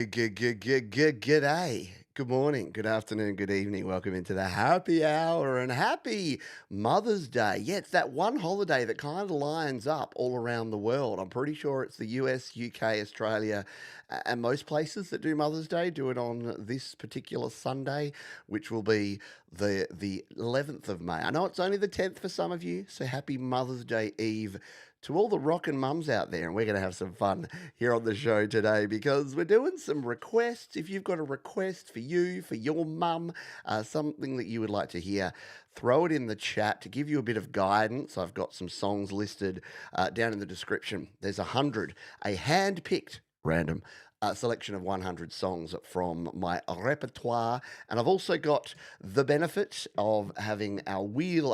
G'day. Good morning, good afternoon, good evening. Welcome into the happy hour and happy Mother's Day. Yeah, it's that one holiday that kind of lines up all around the world. I'm pretty sure it's the US, UK, Australia, and most places that do Mother's Day do it on this particular Sunday, which will be the 11th of May. I know it's only the 10th for some of you, so happy Mother's Day Eve to all the rockin' mums out there. And we're going to have some fun here on the show today because we're doing some requests. If you've got a request for you, for your mum, something that you would like to hear, throw it in the chat to give you a bit of guidance. I've got some songs listed down in the description. There's a hand-picked random selection of 100 songs from my repertoire. And I've also got the benefit of having a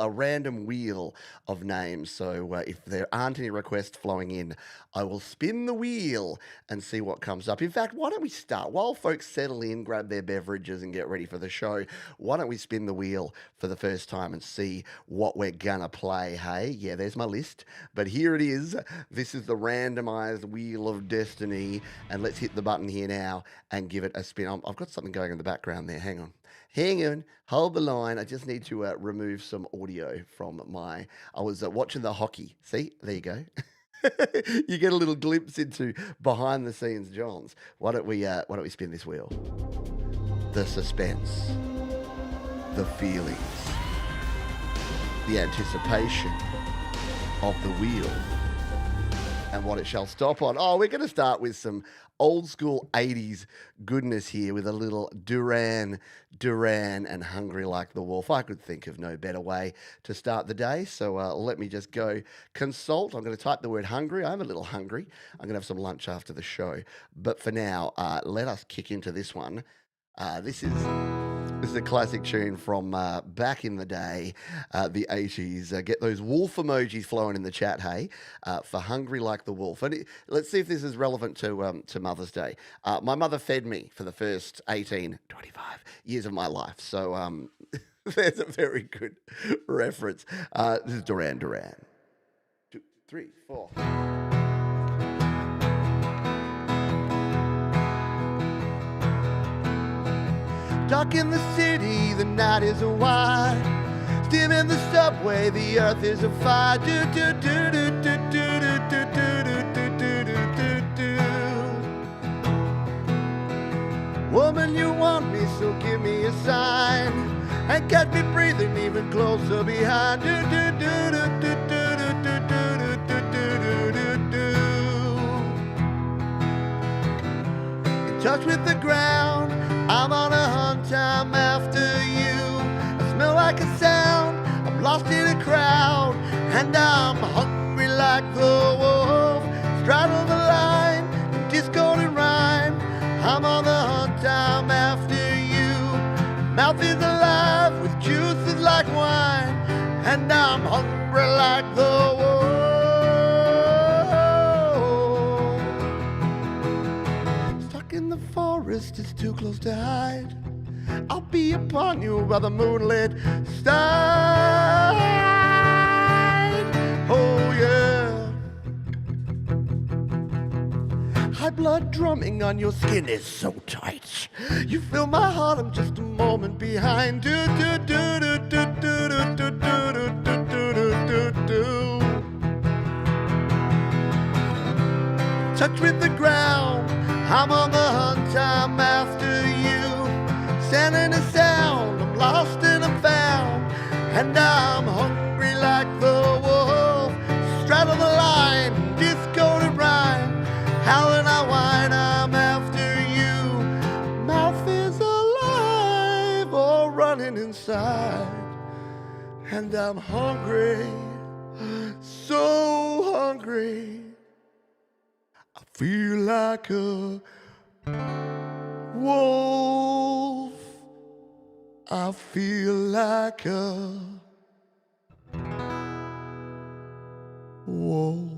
random wheel of names. So if there aren't any requests flowing in, I will spin the wheel and see what comes up. In fact, why don't we start? While folks settle in, grab their beverages and get ready for the show, why don't we spin the wheel for the first time and see what we're gonna play, hey? Yeah, there's my list. But here it is. This is the randomized wheel of destiny. And let's hit the button here now and give it a spin. I've got something going in the background there. Hang on. Hang on. Hold the line. I just need to remove some audio from I was watching the hockey. See? There you go. You get a little glimpse into behind the scenes Johns. Why don't we spin this wheel? The suspense, the feelings, the anticipation of the wheel and what it shall stop on. Oh, we're going to start with some old school 80s goodness here with a little Duran Duran and Hungry Like the Wolf. I could think of no better way to start the day. So let me just go consult. I'm going to type the word hungry. I'm a little hungry. I'm going to have some lunch after the show. But for now, let us kick into this one. This is a classic tune from back in the day, the 80s. Get those wolf emojis flowing in the chat, hey, for Hungry Like the Wolf. And let's see if this is relevant to Mother's Day. My mother fed me for the first 25 years of my life. So there's a very good reference. This is Duran Duran. 2, 3, 4. Dark in the city, the night is wide. Dim in the subway, the earth is afire. Do do do do do do do do do do do do. Woman, you want me, so give me a sign. And catch me breathing even closer behind. Do do do do do do do do do do do do. In touch with the ground, I'm on a hunt, I'm after you. I smell like a sound, I'm lost in a crowd, and I'm hungry like the wolf. Straddle the line, in discord and rhyme. I'm on the hunt, I'm after you. Mouth is alive with juices like wine, and I'm hungry like the wolf. Stuck in the forest, it's too close to hide. I'll be upon you by the moonlit side. Oh yeah. High blood drumming on your skin is so tight. You fill my heart, I'm just a moment behind. Do do do do do do do do do do do do do. Touch with the ground, I'm on the hunt, I'm after you. Sound and a sound, I'm lost and I'm found, and I'm hungry like the wolf. Straddle the line, disco and rhyme, howling I whine, I'm after you. Mouth is alive or running inside, and I'm hungry, so hungry. I feel like a wolf. I feel like a wolf.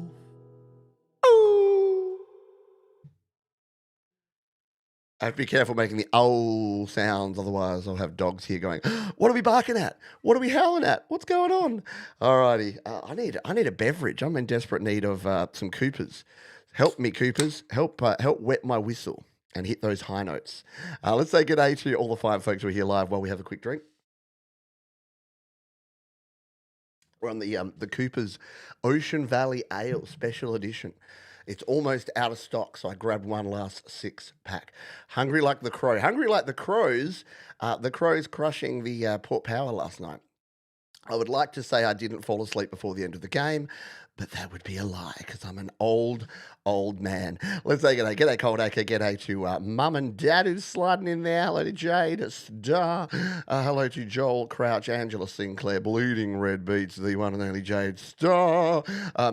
Ooh. I have to be careful making the owl sounds, otherwise I'll have dogs here going, what are we barking at? What are we howling at? What's going on? Alrighty, I need a beverage. I'm in desperate need of some Coopers. Help me, Coopers. Help wet my whistle. and hit those high notes. Let's say good day to all the fine folks who are here live while we have a quick drink. We're on the Cooper's Ocean Valley Ale Special Edition. It's almost out of stock, so I grabbed one last 6-pack. Hungry like the crow. Hungry like the crows. The crows crushing the Port Power last night. I would like to say I didn't fall asleep before the end of the game, but that would be a lie because I'm an old man. Let's say g'day Cold Acre, g'day to Mum and Dad who's sliding in there. Hello to Jade, Star. Hello to Joel Crouch, Angela Sinclair, Bleeding Red Beats, the one and only Jade Star.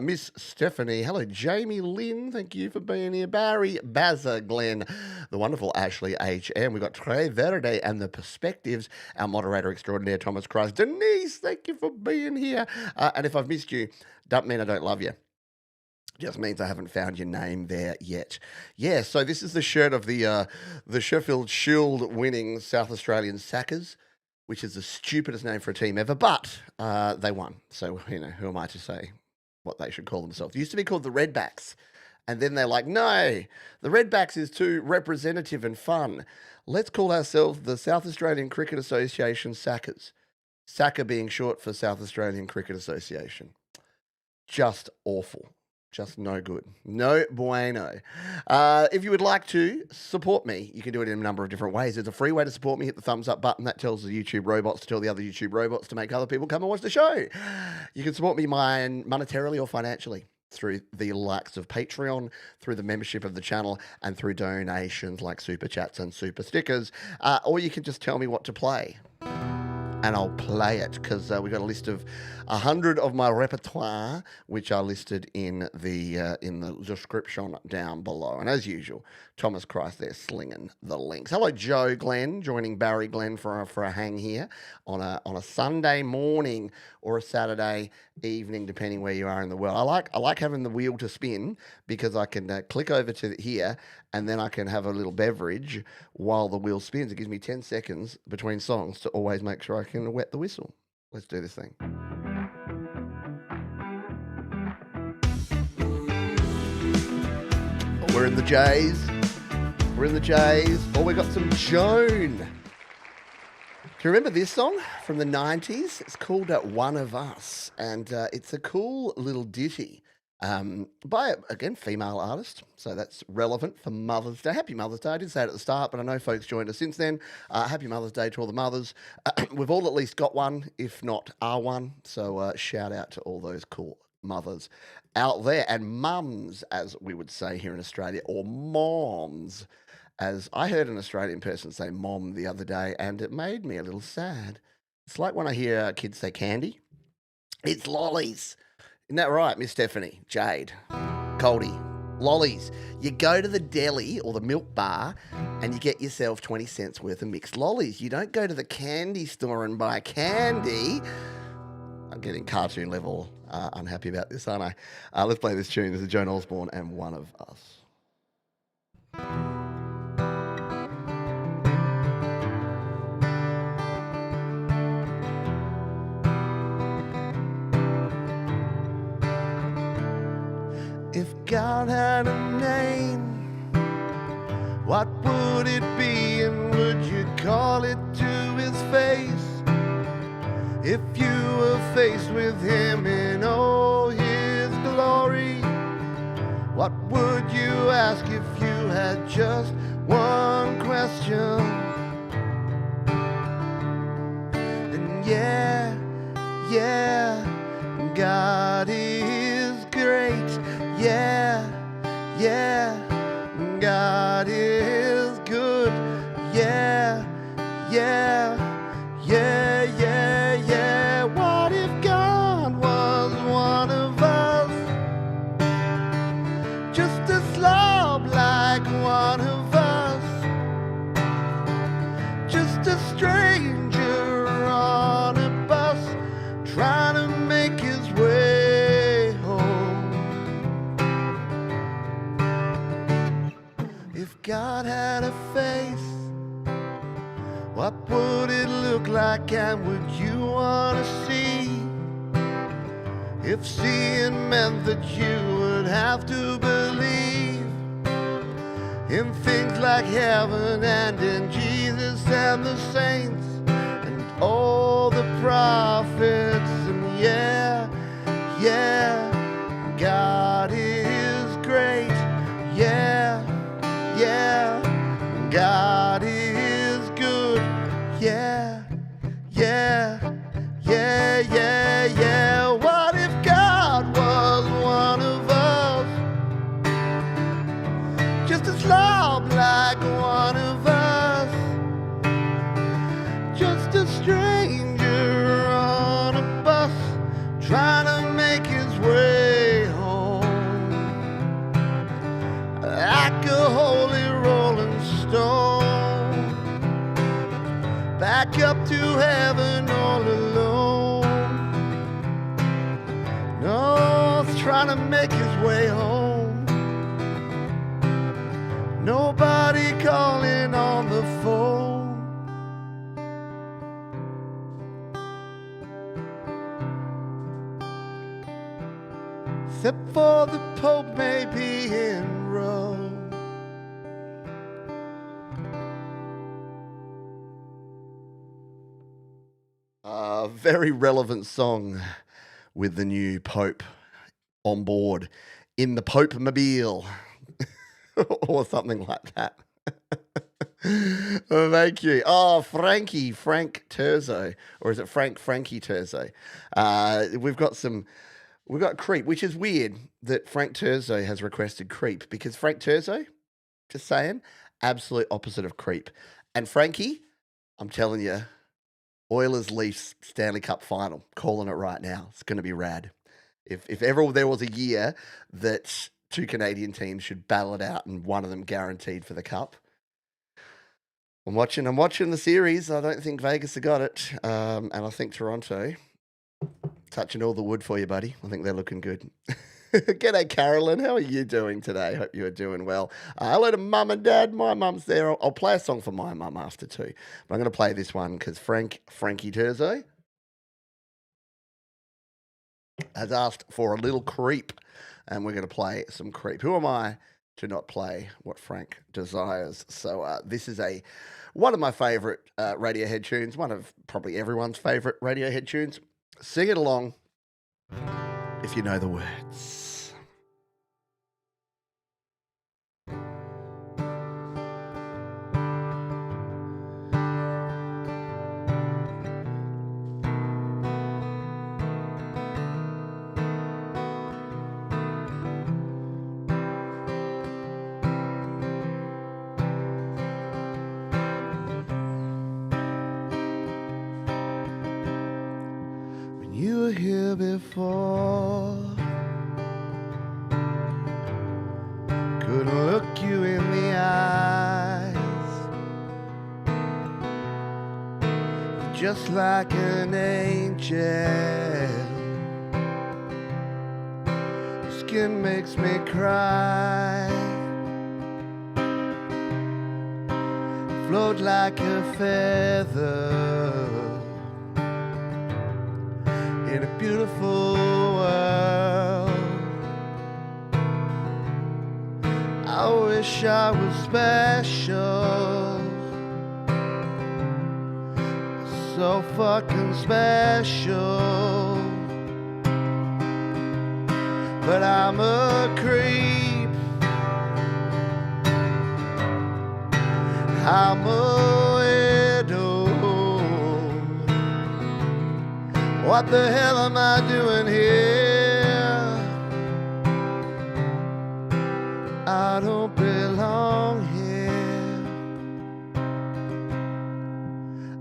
Miss Stephanie. Hello, Jamie Lynn. Thank you for being here. Barry, Bazza, Glenn, the wonderful Ashley H.M. We've got Trey Verde and the Perspectives. Our moderator extraordinaire, Thomas Christ. Denise, thank you for being here. And if I've missed you, don't mean I don't love you. Just means I haven't found your name there yet. Yeah, so this is the shirt of the Sheffield Shield winning South Australian Sackers, which is the stupidest name for a team ever, but they won. So, who am I to say what they should call themselves? It used to be called the Redbacks, and then they're like, no, the Redbacks is too representative and fun. Let's call ourselves the South Australian Cricket Association Sackers. Sacker being short for South Australian Cricket Association. Just awful. Just no good. No bueno. If you would like to support me, you can do it in a number of different ways. There's a free way to support me. Hit the thumbs up button. That tells the YouTube robots to tell the other YouTube robots to make other people come and watch the show. You can support me monetarily or financially through the likes of Patreon, through the membership of the channel, and through donations like Super Chats and Super Stickers. Or you can just tell me what to play. And I'll play it because we've got a list of 100 of my repertoire, which are listed in the description down below. And as usual, Thomas Christ there slinging the links. Hello, Joe Glenn, joining Barry Glenn for a hang here on a Sunday morning or a Saturday evening, depending where you are in the world. I like having the wheel to spin because I can click over to here and then I can have a little beverage while the wheel spins. It gives me 10 seconds between songs to always make sure I can wet the whistle. Let's do this thing. We're in the J's. We're in the J's. Oh, we got some Joan. Do you remember this song from the 90s? It's called One of Us, and it's a cool little ditty by, again, female artist, so that's relevant for Mother's Day. Happy Mother's Day. I did say it at the start, but I know folks joined us since then. Happy Mother's Day to all the mothers. We've all at least got one, if not are one, so shout out to all those cool mothers out there, and mums, as we would say here in Australia, or moms, as I heard an Australian person say mom the other day, and it made me a little sad. It's like when I hear kids say candy. It's lollies. Isn't that right, Miss Stephanie, Jade, Goldie? Lollies. You go to the deli or the milk bar and you get yourself 20 cents worth of mixed lollies. You don't go to the candy store and buy candy. I'm getting cartoon level unhappy about this, aren't I? Let's play this tune. This is Joan Osborne and One of Us. If God had a name, what would it be, and would you call it to his face? If you were faced with him in all his glory, what would you ask if you had just one question? And yeah, God is great. Yeah, God is good. Yeah. What if God was one of us? Just a slob like one of us. Just a stranger on a bus trying to make his way home. If God had a face, what would it look like, and would you want to see? If seeing meant that you would have to believe, in things like heaven and in Jesus and the saints and all the prophets. And yeah, God is great. Yeah, God is good. Yeah. What if God was one of us? Just a slob like one of us. Just a stranger on a bus trying to make his way home. Like a holy rolling stone, back up to heaven all alone. No, he's trying to make his way home. Nobody calling on the phone. Except for the Pope maybe in Rome. Very relevant song with the new Pope on board in the Pope-mobile or something like that. Oh, thank you. Oh, Frank Terzo, or is it Frankie Terzo? We've got Creep, which is weird that Frank Terzo has requested Creep, because Frank Terzo, just saying, absolute opposite of Creep. And Frankie, I'm telling you, Oilers Leafs Stanley Cup final, calling it right now. It's going to be rad. If ever there was a year that two Canadian teams should battle it out and one of them guaranteed for the cup, I'm watching the series. I don't think Vegas have got it, and I think Toronto touching all the wood for you, buddy. I think they're looking good. G'day, Carolyn. How are you doing today? Hope you are doing well. Hello to Mum and Dad. My mum's there. I'll play a song for my mum after too. But I'm going to play this one because Frankie Terzo has asked for a little Creep, and we're going to play some Creep. Who am I to not play what Frank desires? So this is one of my favourite Radiohead tunes, one of probably everyone's favourite Radiohead tunes. Sing it along if you know the words. You were here before, couldn't look you in the eyes, just like an angel. Your skin makes me cry, float like a feather in a beautiful world. I wish I was special, so fucking special, but I'm a creep. I'm a widow. What the hell am I doing here? I don't belong here.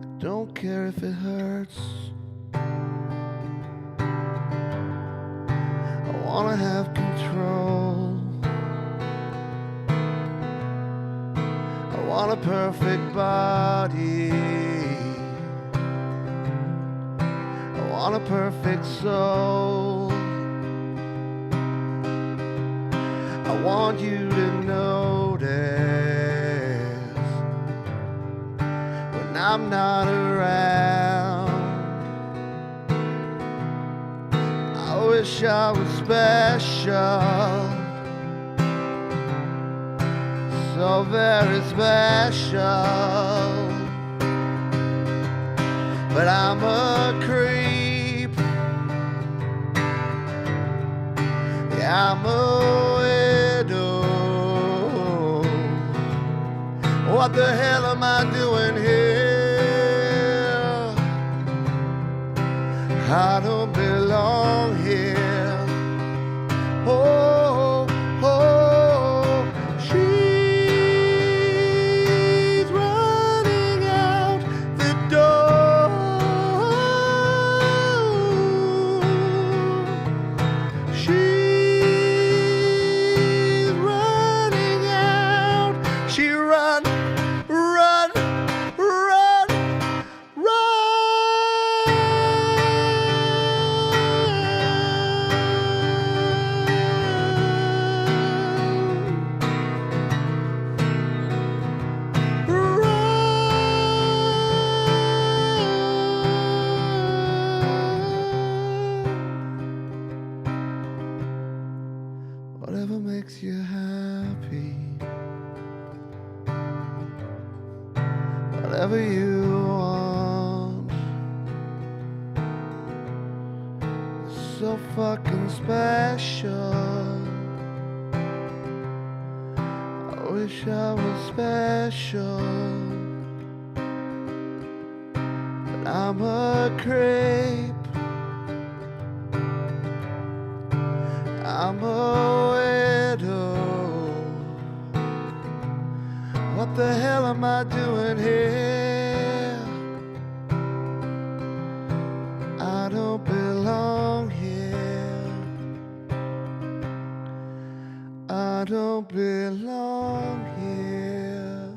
I don't care if it hurts. I wanna have control. I want a perfect body. On a perfect soul. I want you to notice when I'm not around. I wish I was special, so so very special. But I'm a creep. Yeah, I'm a widow. What the hell am I doing here? I don't belong here. Oh, oh, she's running out the door. She's running out. She run, run, run, whatever makes you happy, whatever you want, it's so fucking special. I wish I was special, but I'm a creep. I'm a widow. What the hell am I doing here? I don't belong here. I don't belong here.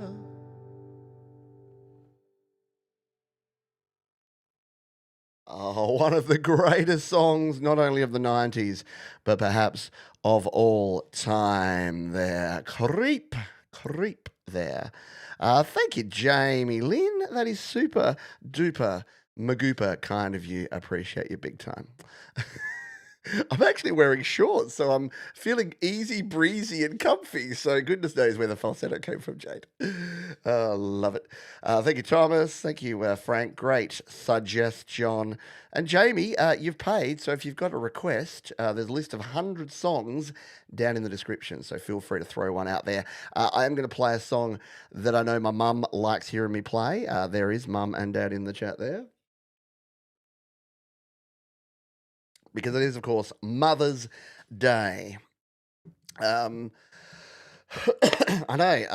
Oh, one of the greatest songs, not only of the 90s, but perhaps of all time there. Creep, creep there. Thank you, Jamie Lynn. That is super duper magooper kind of you. Appreciate you big time. I'm actually wearing shorts, so I'm feeling easy breezy and comfy. So goodness knows where the falsetto came from, Jade. Love it. Thank you, Thomas. Thank you, Frank. Great suggestion. And Jamie, you've paid, so if you've got a request, there's a list of 100 songs down in the description, so feel free to throw one out there. I am going to play a song that I know my mum likes hearing me play. There is mum and dad in the chat there. Because it is, of course, Mother's Day. I know.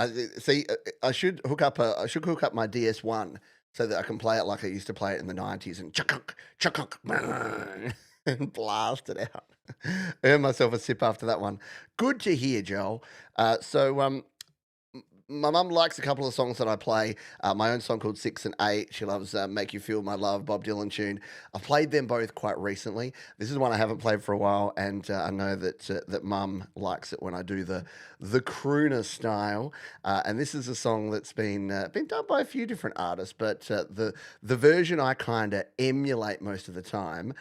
I should hook up my DS1 so that I can play it like I used to play it in the 90s and chukunk, chukunk, and blast it out. Earn myself a sip after that one. Good to hear, Joel. My mum likes a couple of songs that I play. My own song called 6 and 8. She loves Make You Feel My Love, Bob Dylan tune. I've played them both quite recently. This is one I haven't played for a while, and I know that mum likes it when I do the crooner style. And this is a song that's been done by a few different artists, but the version I kind of emulate most of the time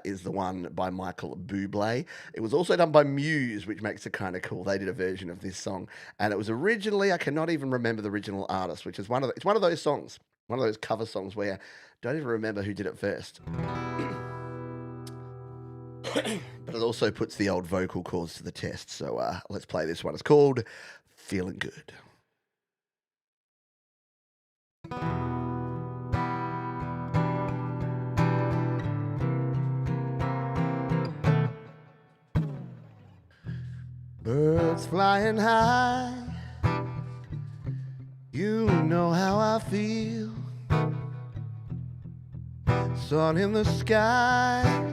is the one by Michael Bublé. It was also done by Muse, which makes it kind of cool. They did a version of this song, and it was originally, I cannot even remember the original artist, which is it's one of those songs, one of those cover songs where I don't even remember who did it first. But it also puts the old vocal cords to the test. So let's play this one. It's called Feeling Good. Birds flying high, you know how I feel. Sun in the sky,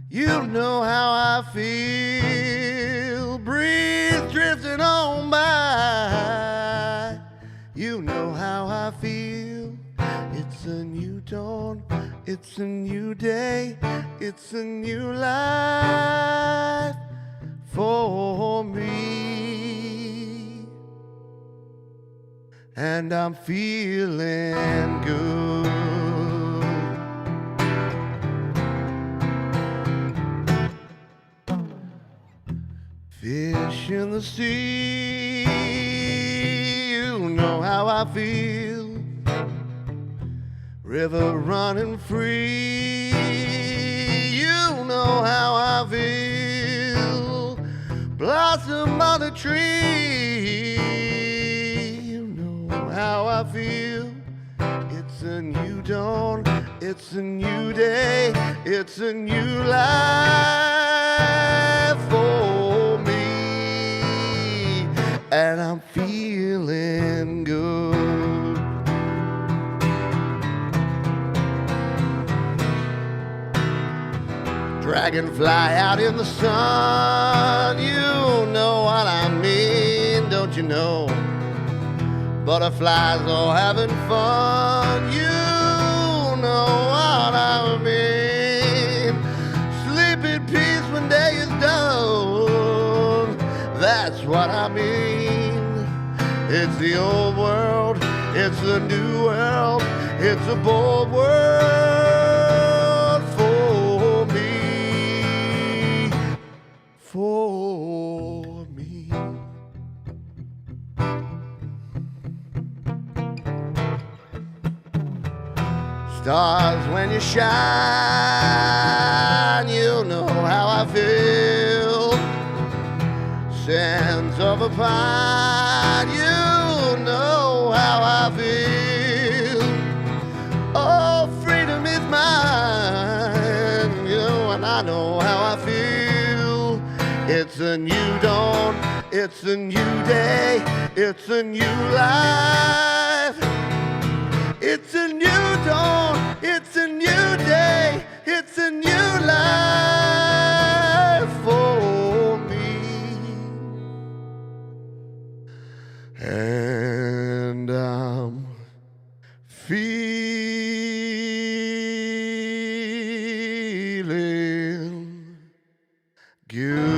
you know how I feel. Breeze drifting on by, you know how I feel. It's a new dawn, it's a new day, it's a new life for me, and I'm feeling good. Fish in the sea, how I feel. River running free, you know how I feel. Blossom on the tree, you know how I feel. It's a new dawn, it's a new day, it's a new life for me, and I'm feeling good. Dragonfly out in the sun, you know what I mean, don't you know? Butterflies all having fun, you know what I mean. Sleep in peace when day is done, that's what I mean. It's the old world, it's the new world, it's a bold world for me, for me. Stars when you shine, you know how I feel. Sands of a pine, you know how I feel. Oh, freedom is mine, you know, and I know how I feel. It's a new dawn, it's a new day, it's a new life. It's a new dawn, it's a new day, it's a new life for me. And I'm feeling good.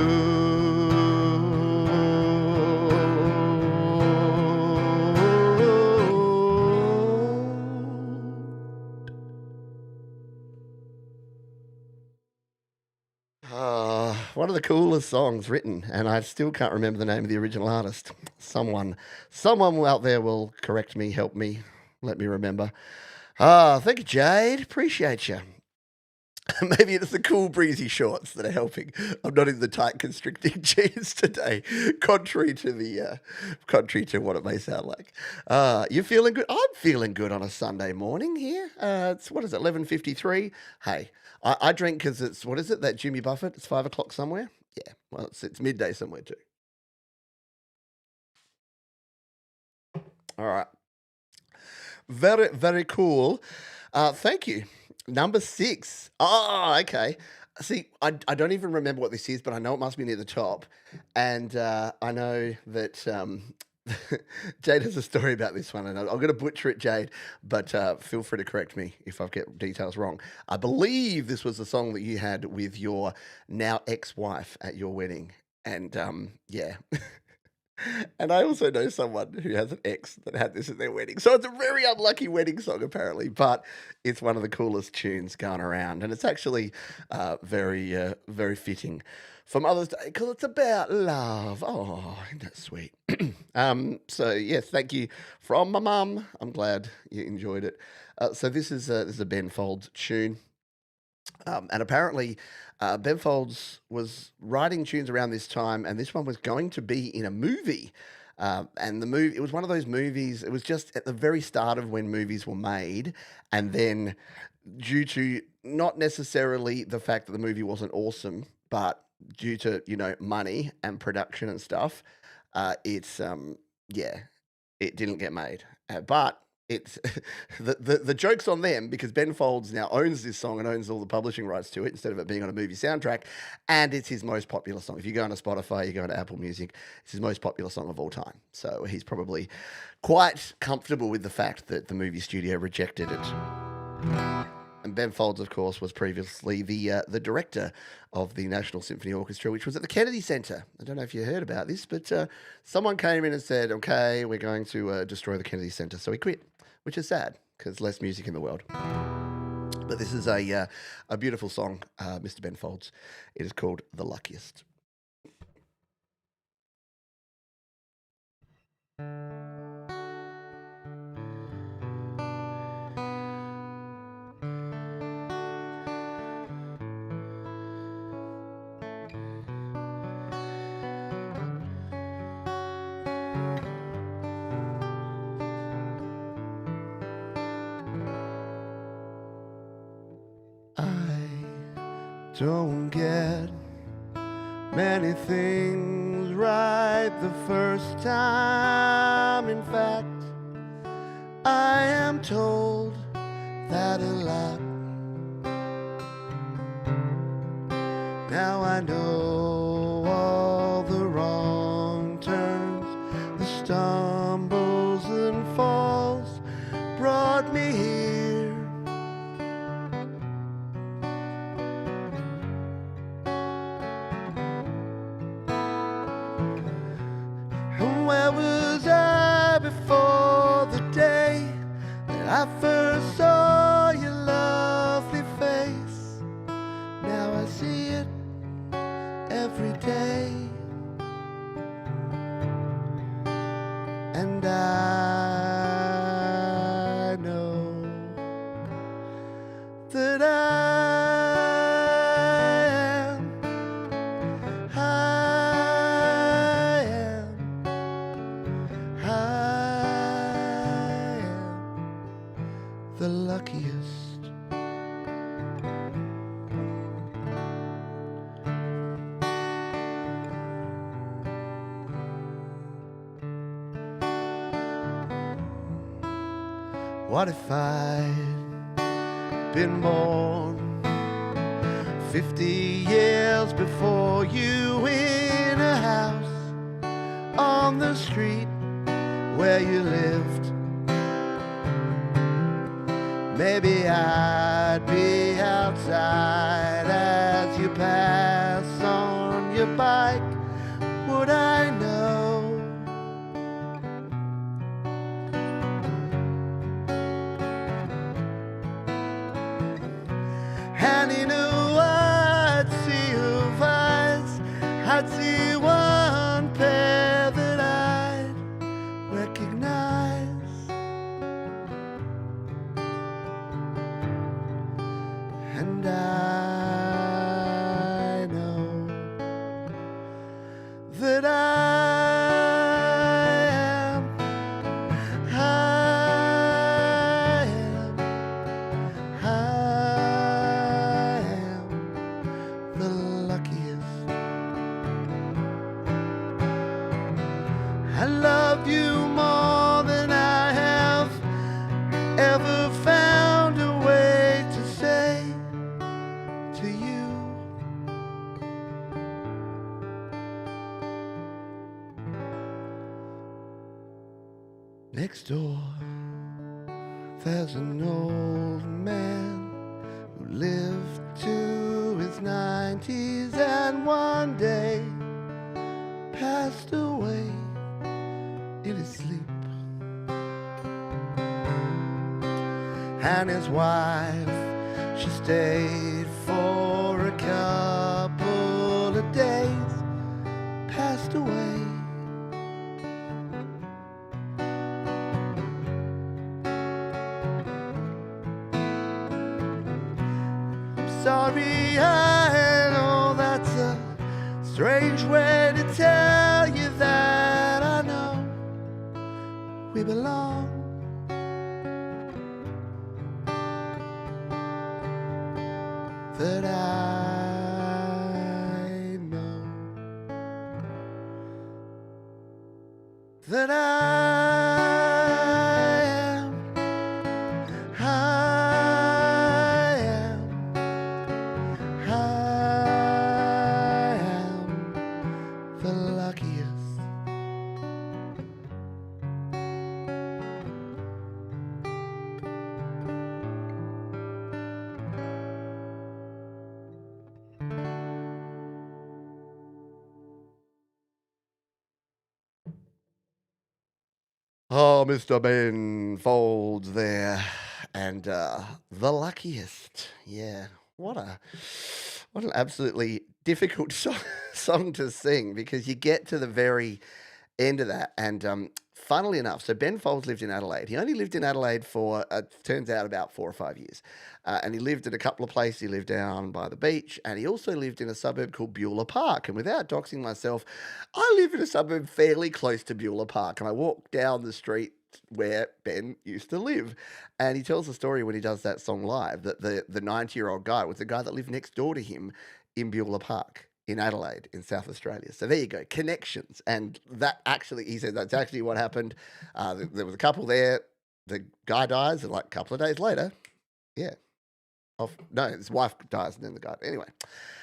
One of the coolest songs written, and I still can't remember the name of the original artist. Someone out there will correct me, help me, let me remember. Thank you, Jade. Appreciate you. Maybe it's the cool breezy shorts that are helping. I'm not in the tight constricting jeans today, contrary to what it may sound like. You're feeling good? I'm feeling good on a Sunday morning here. It's what is it, 11:53? Hey, I drink because it's what is it, that Jimmy Buffett? It's 5 o'clock somewhere. Yeah, well, it's midday somewhere too. All right, very very cool. Thank you. Number 6. Oh, okay. See, I don't even remember what this is, but I know it must be near the top. And I know that Jade has a story about this one, and I'm going to butcher it, Jade, but feel free to correct me if I get details wrong. I believe this was the song that you had with your now ex-wife at your wedding. And yeah. And I also know someone who has an ex that had this at their wedding. So it's a very unlucky wedding song, apparently, but it's one of the coolest tunes going around. And it's actually very fitting for Mother's Day because it's about love. Oh, isn't that sweet? So, yes, thank you from my mum. I'm glad you enjoyed it. So this is a Ben Folds tune. And apparently, Ben Folds was writing tunes around this time, and this one was going to be in a movie. And the movie, it was one of those movies. It was just at the very start of when movies were made, and then due to not necessarily the fact that the movie wasn't awesome, but due to money and production and stuff, it's yeah, it didn't get made. But it's the joke's on them because Ben Folds now owns this song and owns all the publishing rights to it instead of it being on a movie soundtrack, and it's his most popular song. If you go onto Spotify, you go onto Apple Music, it's his most popular song of all time. So he's probably quite comfortable with the fact that the movie studio rejected it. And Ben Folds, of course, was previously the director of the National Symphony Orchestra, which was at the Kennedy Center. I don't know if you heard about this, but someone came in and said, "Okay, we're going to destroy the Kennedy Center," so he quit, which is sad because less music in the world. But this is a beautiful song, Mr. Ben Folds. It is called "The Luckiest." Don't get many things right the first time. In fact, I am told that a lot. Now I know all the wrong turns, the stumbles and falls brought me here. And where was I before the day that I first saw your lovely face? Now I see it every day, and I know that I am the luckiest. What if I'd been born 50 years before you, in a house on the street where you lived? Maybe I'd be outside as you pass on your bike. Would I know? And in a wide sea of eyes, I'd see one pair that I'd recognize. And I know that I love you more than I have ever found a way to say to you. Next door, there's an old man who lived to his 90s and one day passed away in his sleep. And his wife, she stayed for a couple of days, passed away. I'm sorry, I know that's a strange way to tell you that I know we belong. That I know that I am the luckiest. Oh, Mr. Ben Folds there, and the luckiest. Yeah, what an absolutely difficult song to sing, because you get to the very end of that, and funnily enough, so Ben Folds lived in Adelaide. He only lived in Adelaide for turns out about 4 or 5 years, and he lived in a couple of places. He lived down by the beach, and he also lived in a suburb called Beulah Park. And without doxing myself, I live in a suburb fairly close to Beulah Park, and I walk down the street where Ben used to live. And he tells the story when he does that song live that the 90-year-old guy was the guy that lived next door to him in Beulah Park in Adelaide in South Australia. So there you go, connections. And that actually, he said that's actually what happened. There was a couple there. The guy dies, and like a couple of days later, yeah, no, his wife dies, and then the guy. Anyway,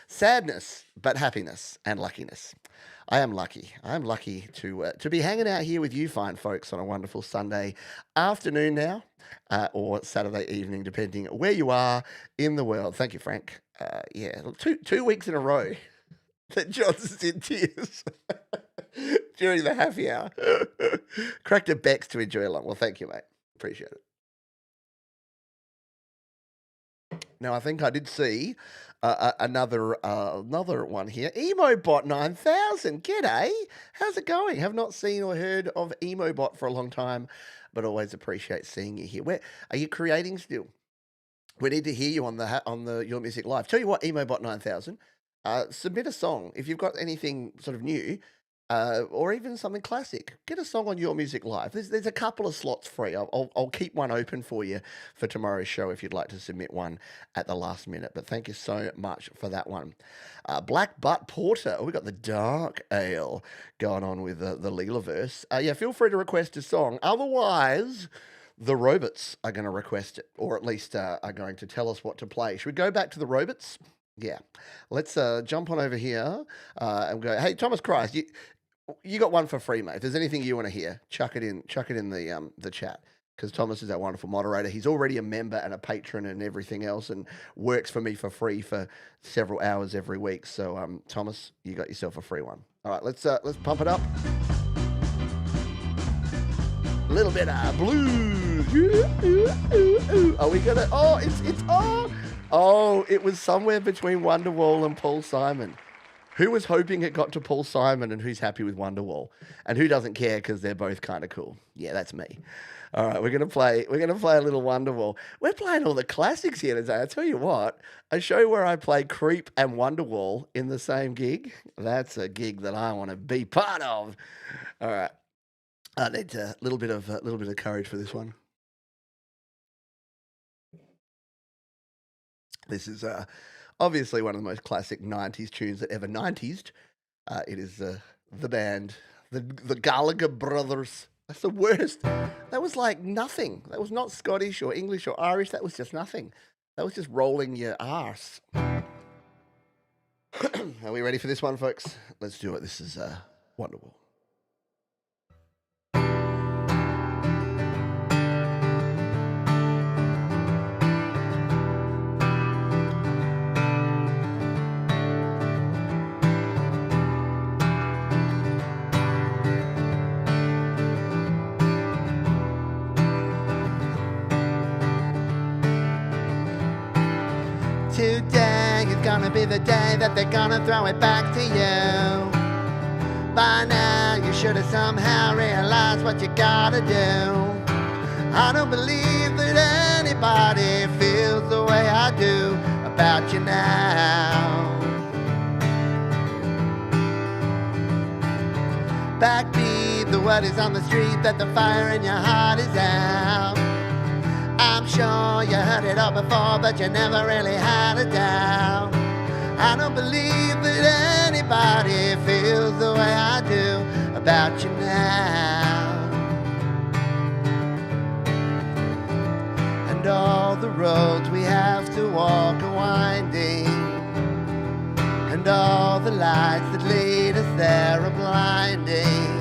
sadness, but happiness and luckiness. I am lucky. I'm lucky to be hanging out here with you fine folks on a wonderful Sunday afternoon now, or Saturday evening, depending where you are in the world. Thank you, Frank. Yeah, two weeks in a row that Johnson's in tears during the happy hour. Cracked a Bex to enjoy along. Well, thank you, mate. Appreciate it. Now, I think I did see another one here. EmoBot 9000. G'day. How's it going? Have not seen or heard of EmoBot for a long time, but always appreciate seeing you here. Where are you creating still? We need to hear you on the Your Music Live. Tell you what, EmoBot 9000, submit a song if you've got anything sort of new, or even something classic. Get a song on Your Music Live. There's a couple of slots free. I'll keep one open for you for tomorrow's show if you'd like to submit one at the last minute. But thank you so much for that one. Black Butt Porter. Oh, we got the dark ale going on with the Leelaverse. Yeah, feel free to request a song. Otherwise, the Robots are going to request it, or at least are going to tell us what to play. Should we go back to the Robots? Yeah. Let's jump on over here and go, hey, Thomas Christ, you got one for free, mate. If there's anything you want to hear, chuck it in the chat. Because Thomas is our wonderful moderator. He's already a member and a patron and everything else, and works for me for free for several hours every week. So, Thomas, you got yourself a free one. All right, let's pump it up. A little bit of blues. Are we gonna? Oh, it's oh, it was somewhere between Wonderwall and Paul Simon. Who was hoping it got to Paul Simon, and who's happy with Wonderwall, and who doesn't care because they're both kind of cool? Yeah, that's me. All right, we're gonna play a little Wonderwall. We're playing all the classics here today. I tell you what, a show where I play Creep and Wonderwall in the same gig. That's a gig that I want to be part of. All right, I need a little bit of courage for this one. This is obviously one of the most classic 90s tunes that ever 90'd. It is the band, the Gallagher Brothers. That's the worst. That was like nothing. That was not Scottish or English or Irish. That was just nothing. That was just rolling your arse. Are we ready for this one, folks? Let's do it. This is Wonderwall. Today is gonna be the day that they're gonna throw it back to you. By now you should have somehow realized what you gotta do. I don't believe that anybody feels the way I do about you now. Backbeat, the word is on the street that the fire in your heart is out. I'm sure you heard it all before, but you never really had a doubt. I don't believe that anybody feels the way I do about you now. And all the roads we have to walk are winding, and all the lights that lead us there are blinding.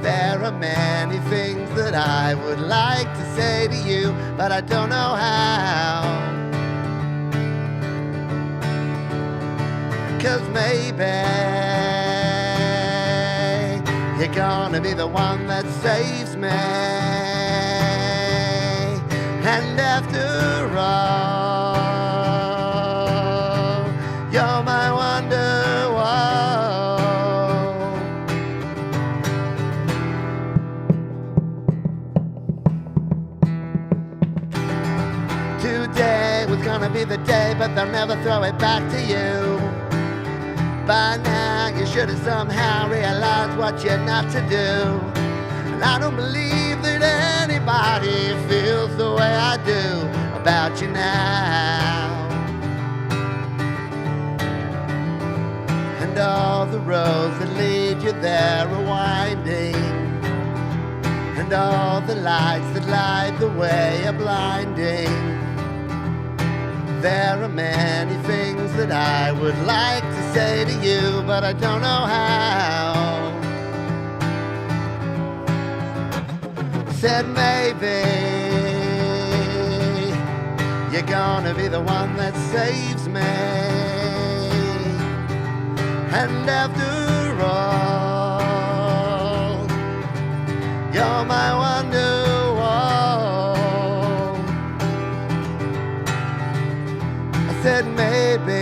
There are many things that I would like to say to you, but I don't know how. 'Cause maybe you're gonna be the one that saves me. And after all, you're my Wonderwall. Today was gonna be the day, but they'll never throw it back to you. By now you should have somehow realized what you're not to do. And I don't believe that anybody feels the way I do about you now. And all the roads that lead you there are winding, and all the lights that light the way are blinding. There are many things that I would like to say to you, but I don't know how. Said maybe you're gonna be the one that saves me. And after all, you're my Wonderwall. I said maybe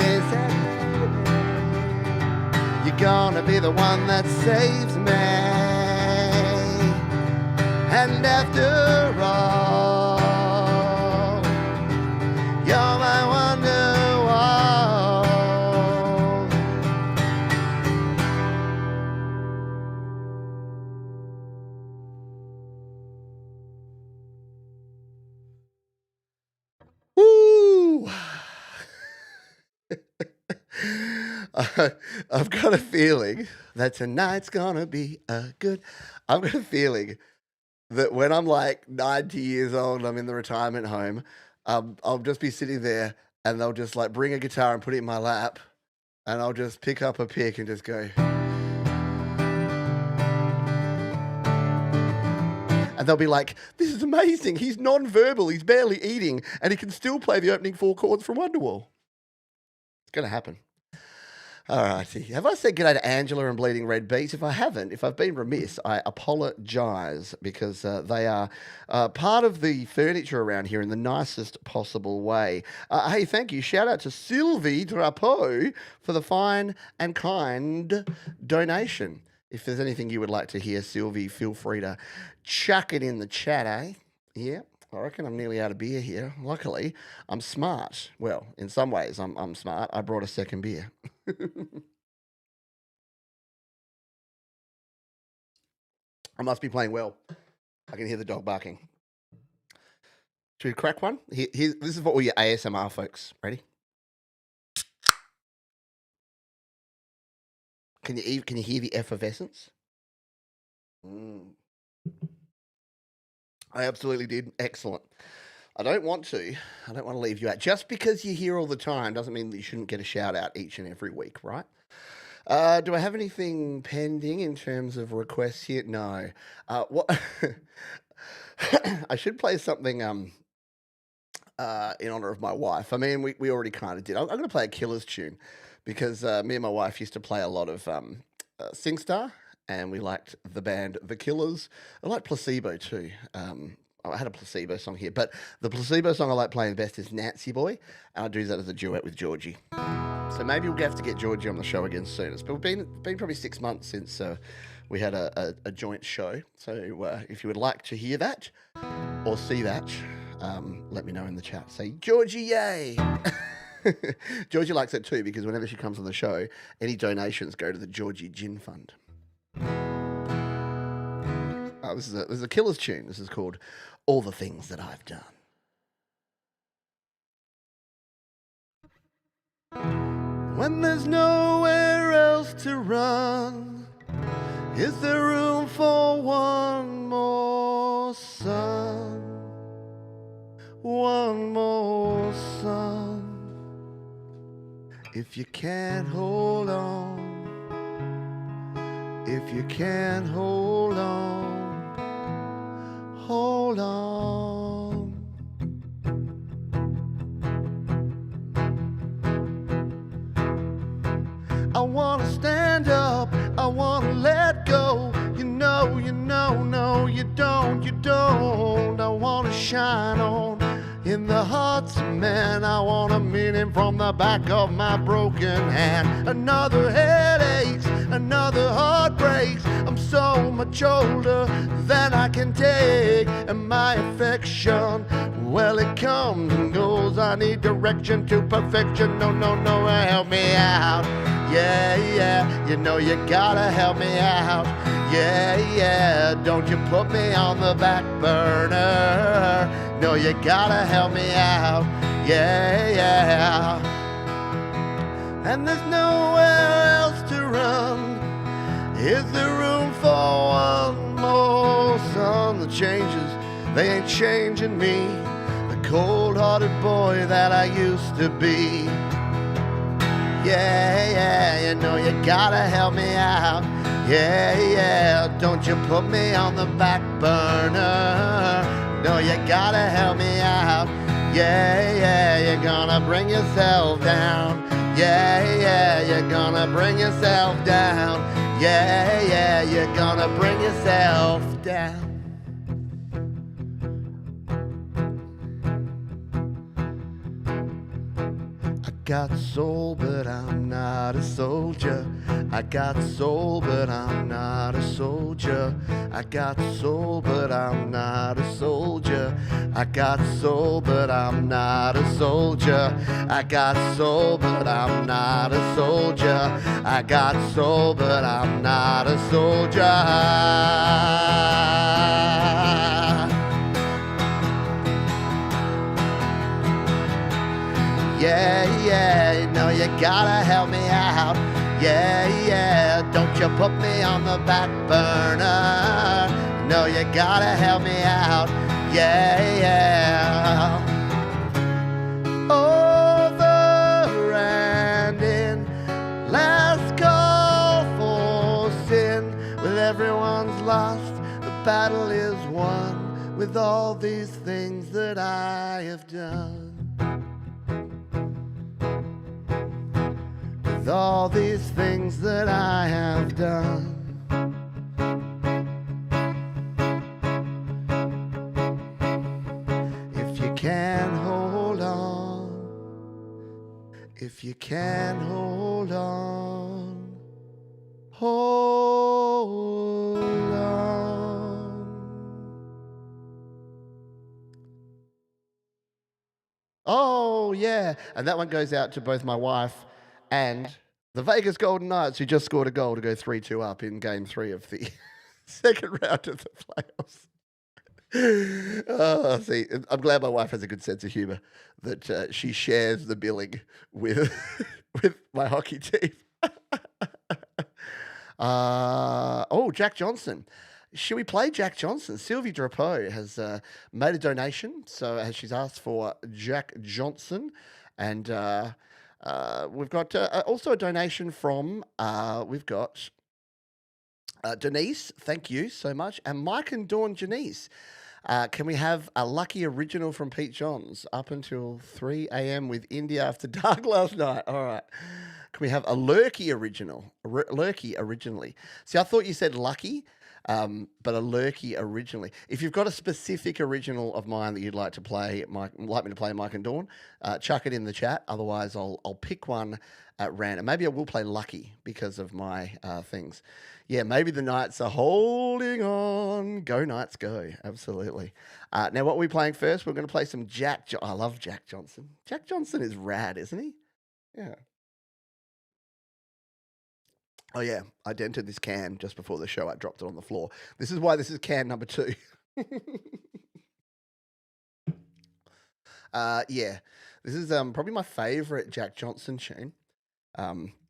you're gonna be the one that saves me. And after all, you're my Wonderwall. Woo! I've got a feeling that tonight's gonna be good. I've got a feeling that when I'm like 90 years old and I'm in the retirement home, I'll just be sitting there and they'll just like bring a guitar and put it in my lap, and I'll just pick up a pick and just go. And they'll be like, this is amazing. He's non-verbal. He's barely eating. And he can still play the opening 4 chords from Wonderwall. It's going to happen. All righty. Have I said g'day to Angela and Bleeding Red Beats? If I haven't, if I've been remiss, I apologise, because they are part of the furniture around here in the nicest possible way. Hey, thank you. Shout out to Sylvie Drapeau for the fine and kind donation. If there's anything you would like to hear, Sylvie, feel free to chuck it in the chat, eh? Yeah. I reckon I'm nearly out of beer here. Luckily, I'm smart. Well, in some ways, I'm smart. I brought a second beer. I must be playing well. I can hear the dog barking. Should we crack one? This is for all your ASMR folks. Ready? Can you hear the effervescence? I absolutely did. Excellent. I don't want to leave you out. Just because you're here all the time doesn't mean that you shouldn't get a shout out each and every week, right? Do I have anything pending in terms of requests here? No. What? I should play something in honor of my wife. I mean, we already kind of did. I'm going to play a Killers tune because me and my wife used to play a lot of SingStar, and we liked the band The Killers. I like Placebo too. I had a Placebo song here, but the Placebo song I like playing the best is Nancy Boy, and I do that as a duet with Georgie. So maybe we'll have to get Georgie on the show again soon. It's been probably 6 months since we had a joint show. So if you would like to hear that or see that, let me know in the chat. Say, Georgie, yay! Georgie likes it too, because whenever she comes on the show, any donations go to the Georgie Gin Fund. This is a Killers tune. This is called All the Things That I've Done. When there's nowhere else to run, is there room for one more sun? One more sun. If you can't hold on, if you can't hold on, hold on. I want to stand up, I want to let go. You know, no, you don't. I want to shine on in the hearts of men. I want to meet him from the back of my broken hand. Another headache, another heartbreak. I'm so much older than I can take, and my affection, well, it comes and goes. I need direction to perfection. No, help me out. Yeah, you know you gotta help me out. Yeah, yeah, don't you put me on the back burner. No, you gotta help me out. Yeah, yeah. And there's nowhere else to run. Is there room for one more sun? The changes, they ain't changing me. The cold-hearted boy that I used to be. Yeah, yeah, you know you gotta help me out. Yeah, yeah, don't you put me on the back burner. No, you gotta help me out. Yeah, yeah, you're gonna bring yourself down. Yeah, yeah, you're gonna bring yourself down. Yeah, yeah, you're gonna bring yourself down. I got soul, but I'm not a soldier. I got soul, but I'm not a soldier. I got soul, but I'm not a soldier. I got soul, but I'm not a soldier. I got soul, but I'm not a soldier. I got soul, but I'm not a soldier. Yeah, yeah, you know you gotta help me out. Yeah, yeah, don't you put me on the back burner. No, you gotta help me out. Yeah, yeah. Over and in, last call for sin. When everyone's lost, the battle is won. With all these things that I have done. With all these things that I have done. If you can hold on, if you can hold on, hold on. Oh, yeah. And that one goes out to both my wife and the Vegas Golden Knights, who just scored a goal to go 3-2 up in Game 3 of the second round of the playoffs. Oh, see, I'm glad my wife has a good sense of humour, that she shares the billing with with my hockey team. Oh, Jack Johnson. Should we play Jack Johnson? Sylvie Drapeau has made a donation, so she's asked for Jack Johnson, and we've got also a donation from we've got Denise. Thank you so much, and Mike and Dawn Janice. Can we have a Lucky Original from Pete Johns up until 3 a.m. with India After Dark last night? All right. Can we have a Lurky Original? Lurky originally. See, I thought you said Lucky, but a Lurky originally. If you've got a specific original of mine that you'd like to play, like me to play, Mike and Dawn, chuck it in the chat. Otherwise, I'll pick one at random. Maybe I will play Lucky because of my things. Yeah, maybe the Knights are holding on. Go Knights, go! Absolutely. Now, what are we playing first? We're going to play some Jack. I love Jack Johnson. Jack Johnson is rad, isn't he? Yeah. Oh, yeah, I dented this can just before the show. I dropped it on the floor. This is why this is can number 2. Yeah, this is probably my favourite Jack Johnson tune.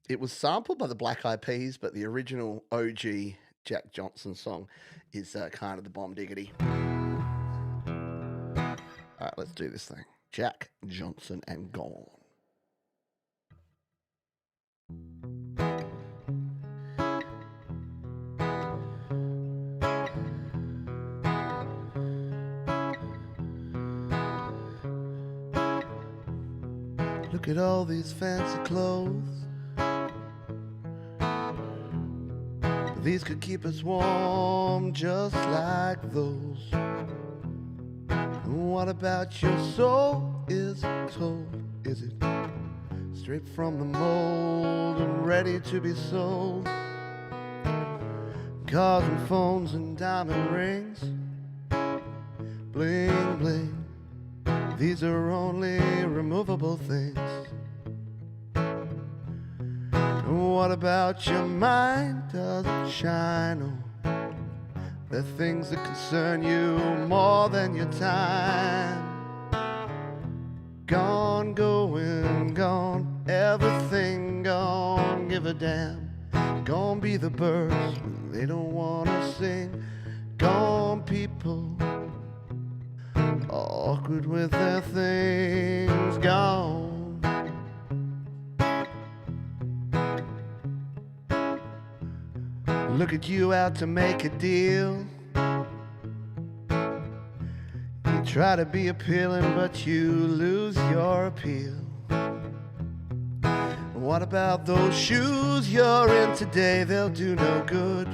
It was sampled by the Black Eyed Peas, but the original OG Jack Johnson song is kind of the bomb diggity. All right, let's do this thing. Jack Johnson and Gone. Look at all these fancy clothes. These could keep us warm just like those. What about your soul is told? Is it straight from the mold and ready to be sold? Cars and phones and diamond rings, bling bling. These are only removable things. What about your mind? Does it shine? Oh, The things that concern you more than your time. Gone, going, gone, everything gone, give a damn. Gone be the birds when they don't wanna sing. Gone people, awkward with their things gone. Look at you out to make a deal. You try to be appealing, but you lose your appeal. What about those shoes you're in today? They'll do no good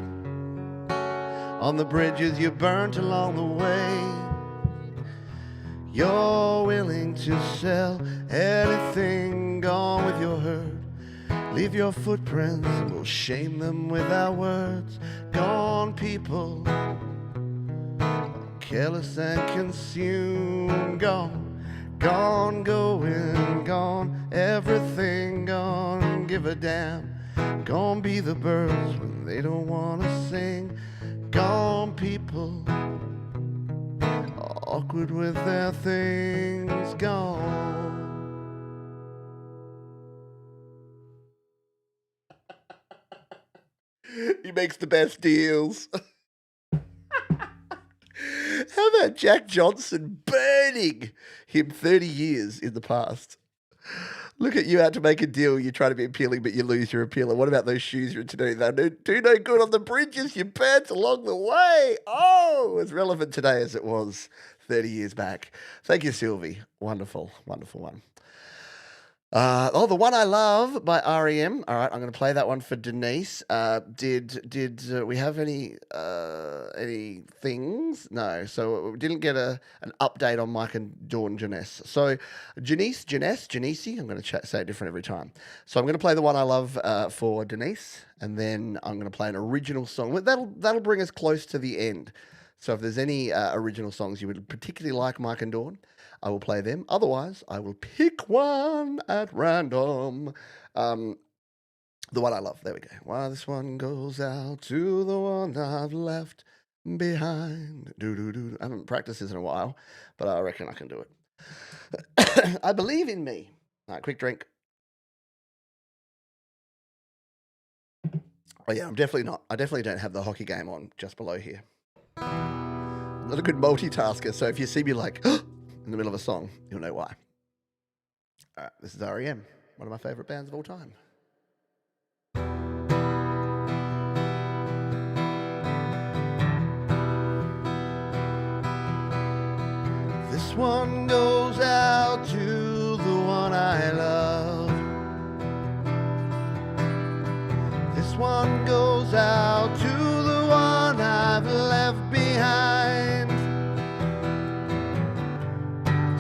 on the bridges you burnt along the way. You're willing to sell anything, gone with your herd. Leave your footprints, we'll shame them with our words. Gone people, careless and consumed. Gone, gone, going, gone, everything gone, give a damn. Gone be the birds when they don't wanna sing. Gone people, awkward with their things gone. He makes the best deals. How about Jack Johnson burning him 30 years in the past? Look at you out to make a deal. You try to be appealing, but you lose your appeal. And what about those shoes you're into today? They do no good on the bridges you burnt along the way. Oh, as relevant today as it was 30 years back. Thank you, Sylvie. Wonderful, wonderful one. The One I Love by REM. All right, I'm going to play that one for Denise. Did we have any things? No, so we didn't get an update on Mike and Dawn Janice. So Janice, I'm going to say it different every time. So I'm going to play The One I Love for Denise, and then I'm going to play an original song. That'll bring us close to the end. So if there's any original songs you would particularly like, Mike and Dawn, I will play them. Otherwise, I will pick one at random. The One I Love. There we go. Well, this one goes out to the one I've left behind. Do. I haven't practiced this in a while, but I reckon I can do it. I believe in me. All right, quick drink. Oh yeah, I'm definitely not. I definitely don't have the hockey game on just below here. I'm not a good multitasker, so if you see me like in the middle of a song, you'll know why. All right, this is REM, one of my favorite bands of all time. This one goes out to the one I love. This one goes out to the one I've left behind.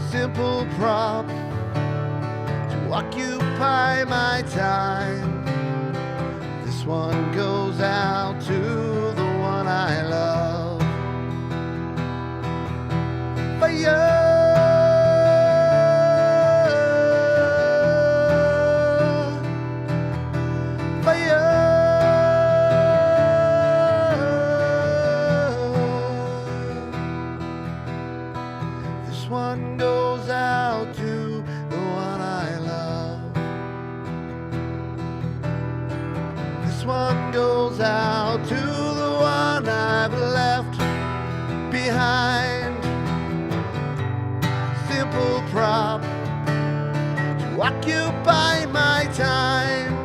Simple prop to occupy my time. This one goes out to the one I love. Fire. Goes out to the one I've left behind. Simple prop to occupy my time.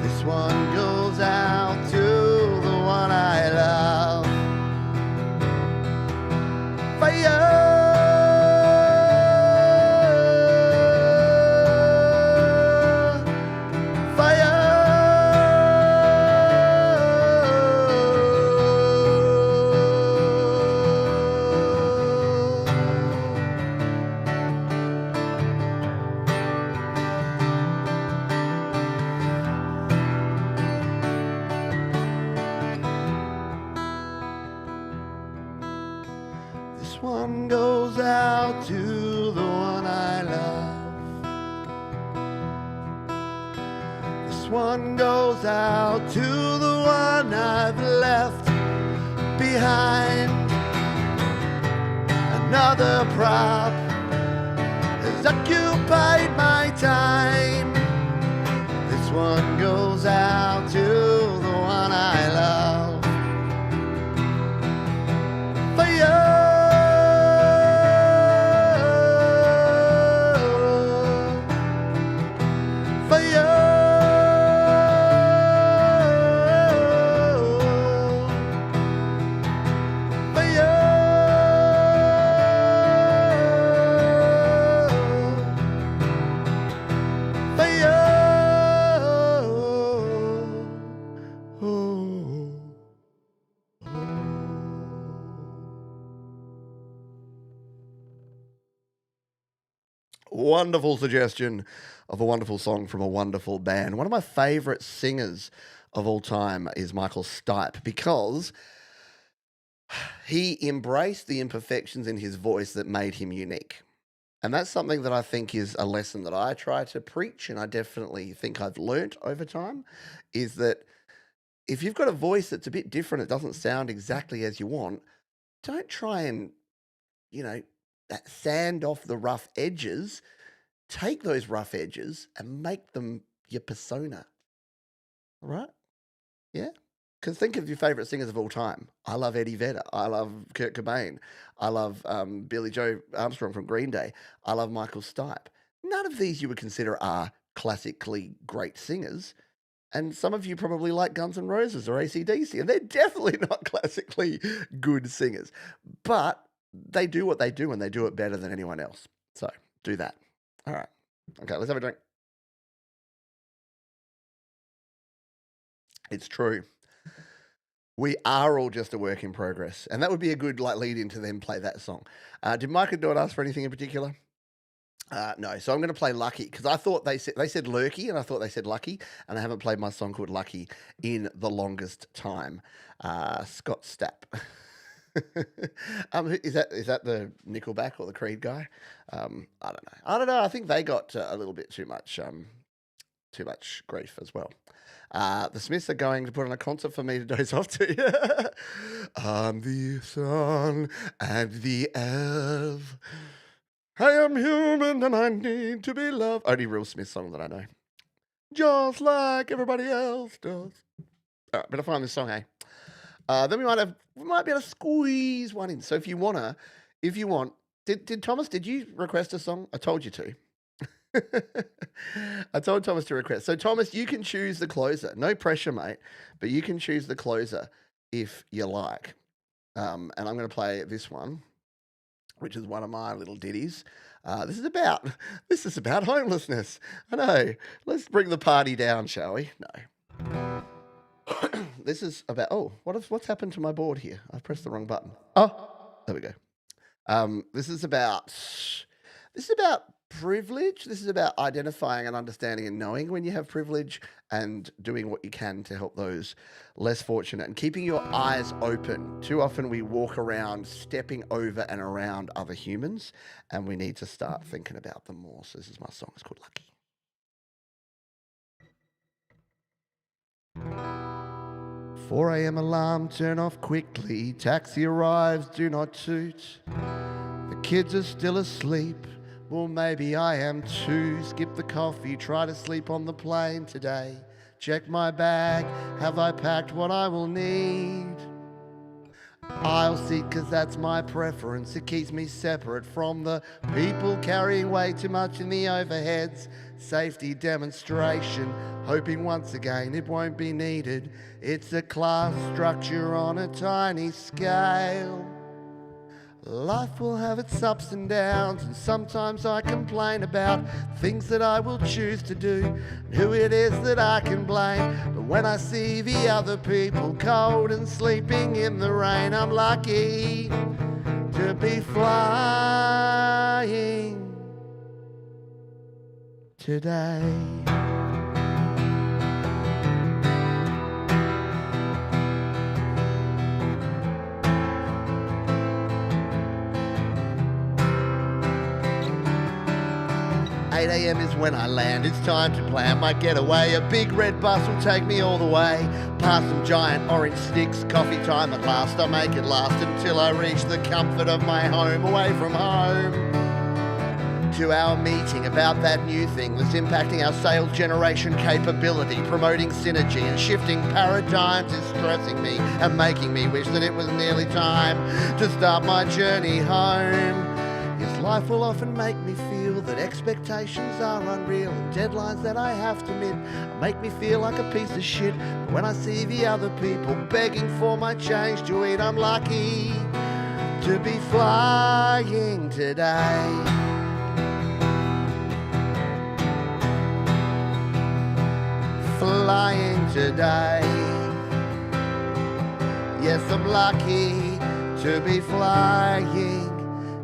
This one goes out to the one I love. Fire. One goes out to the one I love. This one goes out to the one I've left behind. Another prop has occupied my time. This one goes out to the one I love. For you. For you. For you. For you. Wonderful suggestion of a wonderful song from a wonderful band. One of my favorite singers of all time is Michael Stipe because he embraced the imperfections in his voice that made him unique. And that's something that I think is a lesson that I try to preach, and I definitely think I've learnt over time, is that if you've got a voice that's a bit different, it doesn't sound exactly as you want, don't try and, sand off the rough edges. Take those rough edges and make them your persona. All right? Yeah? Because think of your favorite singers of all time. I love Eddie Vedder. I love Kurt Cobain. I love Billy Joe Armstrong from Green Day. I love Michael Stipe. None of these you would consider are classically great singers. And some of you probably like Guns N' Roses or AC/DC, and they're definitely not classically good singers. But they do what they do, and they do it better than anyone else. So do that. All right. Okay, let's have a drink. It's true. We are all just a work in progress. And that would be a good lead in to then play that song. Did Micah do it ask for anything in particular? No, so I'm going to play Lucky because I thought they said Lurky and I thought they said Lucky, and I haven't played my song called Lucky in the longest time. Scott Stapp. Is that the Nickelback or the Creed guy? I don't know. I think they got a little bit too much grief as well. The Smiths are going to put on a concert for me to doze off to. I'm the sun and the elf. I am human and I need to be loved. Only real Smith song that I know. Just like everybody else does. All right, better find this song, eh? Then we might be able to squeeze one in. So if you want, did Thomas, did you request a song? I told you to. I told Thomas to request. So Thomas, you can choose the closer. No pressure, mate, but you can choose the closer if you like. And I'm going to play this one, which is one of my little ditties. This is about homelessness. I know. Let's bring the party down, shall we? No. This is about. What's happened to my board here? I've pressed the wrong button. Oh, there we go. This is about privilege. This is about identifying and understanding and knowing when you have privilege and doing what you can to help those less fortunate and keeping your eyes open. Too often we walk around stepping over and around other humans, and we need to start thinking about them more. So this is my song. It's called Lucky. 4 a.m. alarm, turn off quickly. Taxi arrives, do not toot. The kids are still asleep. Well, maybe I am too. Skip the coffee, try to sleep on the plane today. Check my bag, have I packed what I will need? Aisle seat, cause that's my preference. It keeps me separate from the people carrying way too much in the overheads. Safety demonstration, hoping once again it won't be needed. It's a class structure on a tiny scale. Life will have its ups and downs, and sometimes I complain about things that I will choose to do, and who it is that I can blame. But when I see the other people cold and sleeping in the rain, I'm lucky to be flying today. 8 a.m. is when I land. It's time to plan my getaway. A big red bus will take me all the way. Past some giant orange sticks. Coffee time at last. I make it last until I reach the comfort of my home. Away from home. 2-hour meeting about that new thing that's impacting our sales generation capability, promoting synergy and shifting paradigms is stressing me and making me wish that it was nearly time to start my journey home. Yes, life will often make me feel that expectations are unreal and deadlines that I have to meet make me feel like a piece of shit. But when I see the other people begging for my change to eat, I'm lucky to be flying today. Flying today. Yes, I'm lucky to be flying.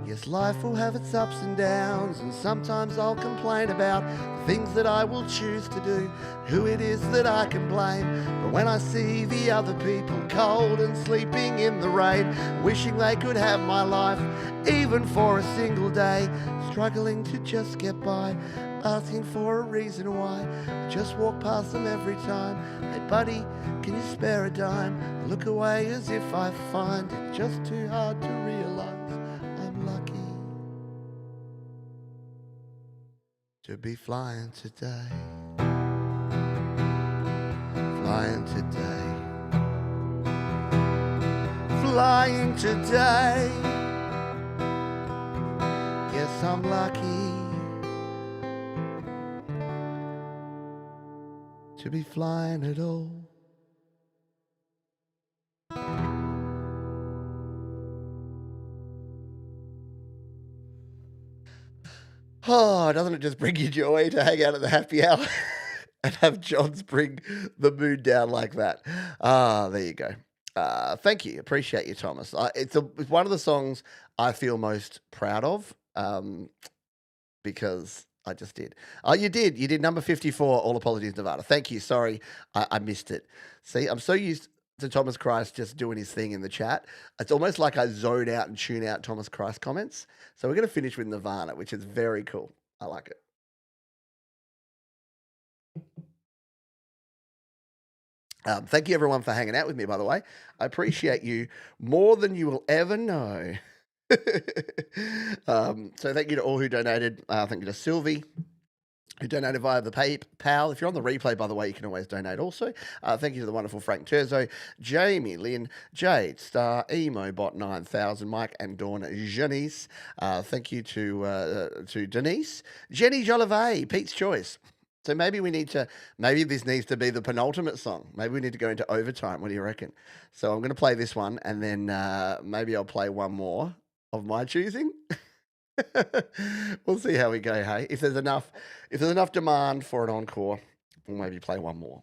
Yes, life will have its ups and downs, and sometimes I'll complain about the things that I will choose to do, who it is that I can blame. But when I see the other people cold and sleeping in the rain, wishing they could have my life even for a single day, struggling to just get by, asking for a reason why, I just walk past them every time. Hey buddy, can you spare a dime? I look away as if I find it just too hard to realise I'm lucky to be flying today. Flying today. Flying today. Yes, I'm lucky to be flying at all. Oh, doesn't it just bring you joy to hang out at the happy hour and have Johns bring the mood down like that? Ah, there you go. Thank you. Appreciate you, Thomas. It's one of the songs I feel most proud of because I just did. Oh, you did. You did number 54, All Apologies, Nevada. Thank you. Sorry, I missed it. See, I'm so used to Thomas Christ just doing his thing in the chat. It's almost like I zone out and tune out Thomas Christ comments. So we're going to finish with Nirvana, which is very cool. I like it. Thank you, everyone, for hanging out with me, by the way. I appreciate you more than you will ever know. So thank you to all who donated. Thank you to Sylvie, who donated via the PayPal. If you're on the replay, by the way, you can always donate also. Thank you to the wonderful Frank Terzo, Jamie, Lynn, Jade, Star, Emo, Bot 9000, Mike, and Dawn Janice. Thank you to Denise, Jenny Jolivet, Pete's Choice. So maybe this needs to be the penultimate song. Maybe we need to go into overtime. What do you reckon? So I'm going to play this one, and then maybe I'll play one more of my choosing. We'll see how we go, hey? If there's enough demand for an encore, we'll maybe play one more.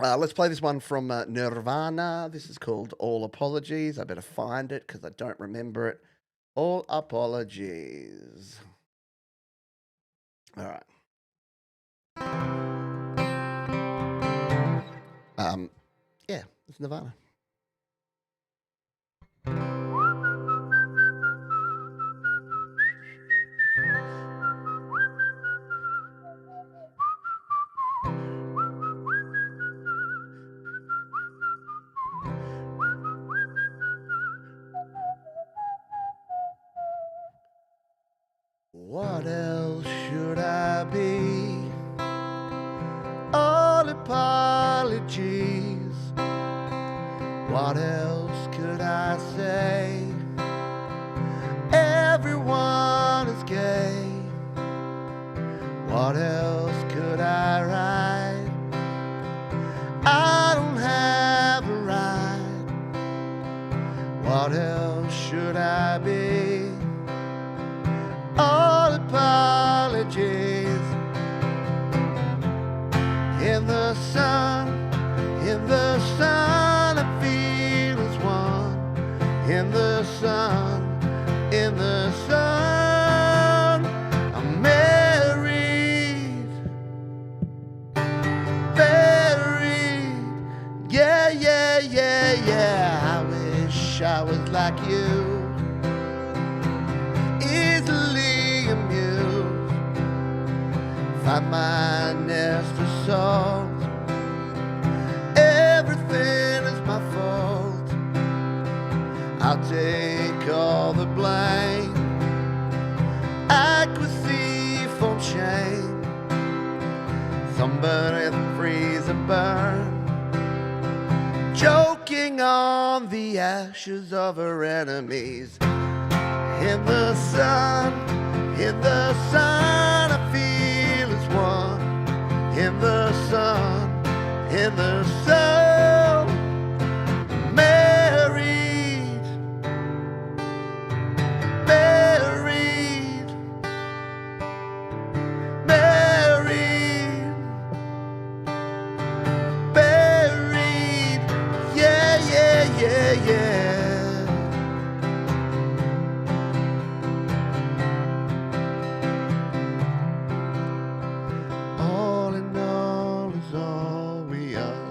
Let's play this one from Nirvana. This is called All Apologies. I better find it because I don't remember it. All Apologies. All right. Yeah, it's Nirvana. What else should I be? All apologies. What else could I say? Everyone is gay. What else could I write? I don't have a right. What else should I be? All apologies. In the sun, I feel as one. In the sun, I'm married, yeah. I wish I was like you. Easily my nest of salt. Everything is my fault. I'll take all the blame. Accuracy for shame. Somebody freeze and burn. Choking on the ashes of her enemies. In the sun, I feel as one. In the sun, married, married, married, buried, yeah, yeah, yeah, yeah. All in all is all we are.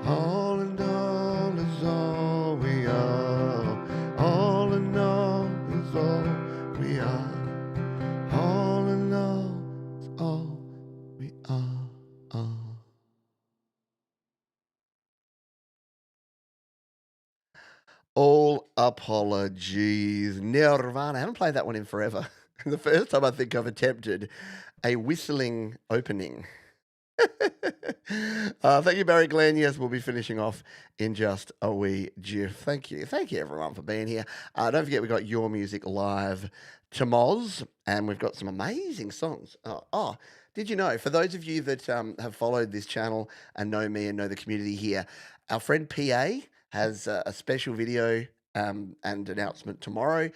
All in all is all we are. All in all is all we are. All in all is all we are. All apologies. Nirvana. I haven't played that one in forever. The first time I think I've attempted a whistling opening. Thank you, Barry Glenn. Yes, we'll be finishing off in just a wee jiff. Thank you. Thank you, everyone, for being here. Don't forget, we've got Your Music Live to Moz, and we've got some amazing songs. Did you know, for those of you that have followed this channel and know me and know the community here, our friend PA has a special video and announcement tomorrow.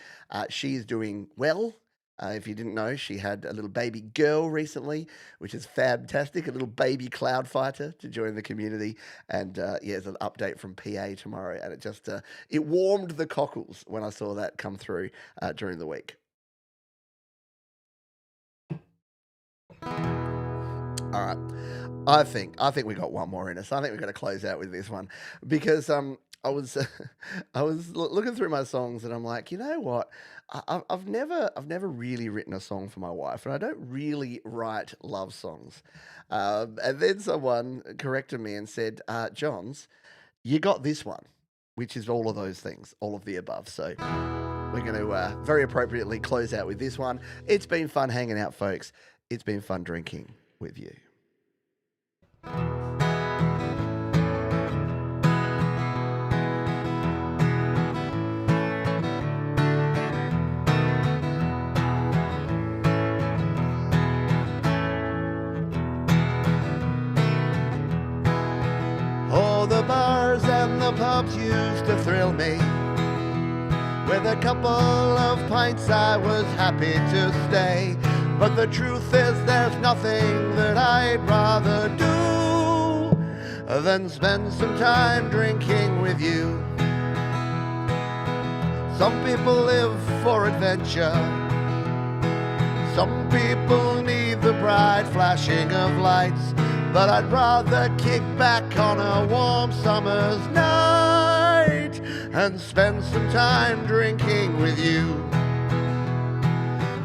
She is doing well. If you didn't know, she had a little baby girl recently, which is fantastic, a little baby cloud fighter to join the community. And yeah, there's an update from PA tomorrow. And it just, it warmed the cockles when I saw that come through during the week. All right. I think we got one more in us. I think we've got to close out with this one because I was looking through my songs and I'm like, you know what? I've never really written a song for my wife, and I don't really write love songs. And then someone corrected me and said, "Johns, you got this one," which is all of those things, all of the above. So we're going to very appropriately close out with this one. It's been fun hanging out, folks. It's been fun drinking with you. Oh, the bars and the pubs used to thrill me. With a couple of pints I was happy to stay. But the truth is there's nothing that I'd rather do than spend some time drinking with you. Some people live for adventure. Some people need the bright flashing of lights. But I'd rather kick back on a warm summer's night and spend some time drinking with you.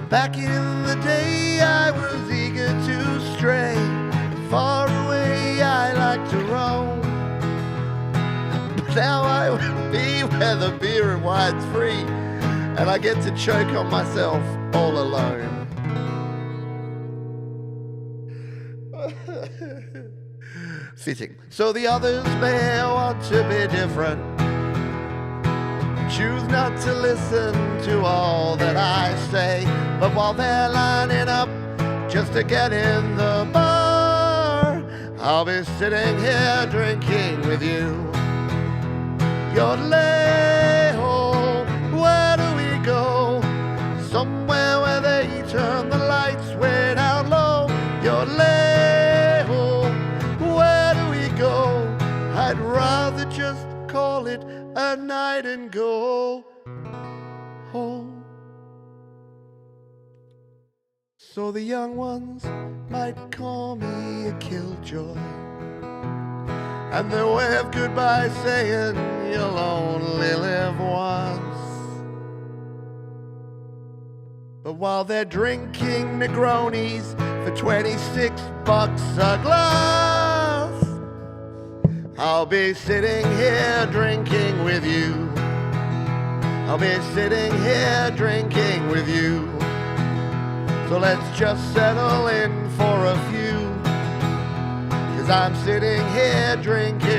Back in the day I was eager to stray. Far away I like to roam. But now I will be where the beer and wine's free, and I get to choke on myself all alone. Fitting. So the others may want to be different. Choose not to listen to all that I say. But while they're lining up just to get in the bar, I'll be sitting here drinking with you. Yodelay-ho, where do we go? Somewhere where they turn the lights way down low. Yodelay-ho, where do we go? I'd rather just call it a night and go home. So the young ones might call me a killjoy, and they'll wave goodbye saying you'll only live once. while they're drinking Negronis for 26 bucks a glass. I'll be sitting here drinking with you. I'll be sitting here drinking with you. So let's just settle in for a few, 'cause I'm sitting here drinking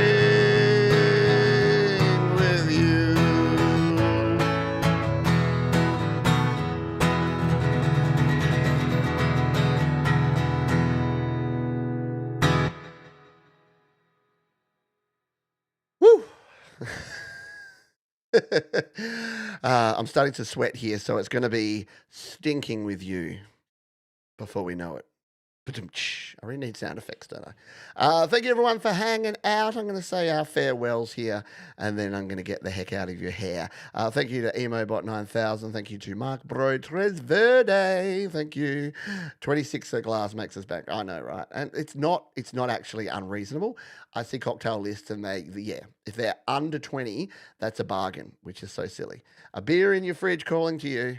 with you. Woo! I'm starting to sweat here, so it's going to be stinking with you before we know it. I really need sound effects, don't I? Thank you, everyone, for hanging out. I'm going to say our farewells here, and then I'm going to get the heck out of your hair. Thank you to EmoBot9000. Thank you to Mark Bro Tres Verde. Thank you. 26 a glass makes us back. I know, right? And it's not actually unreasonable. I see cocktail lists, and if they're under 20, that's a bargain, which is so silly. A beer in your fridge calling to you.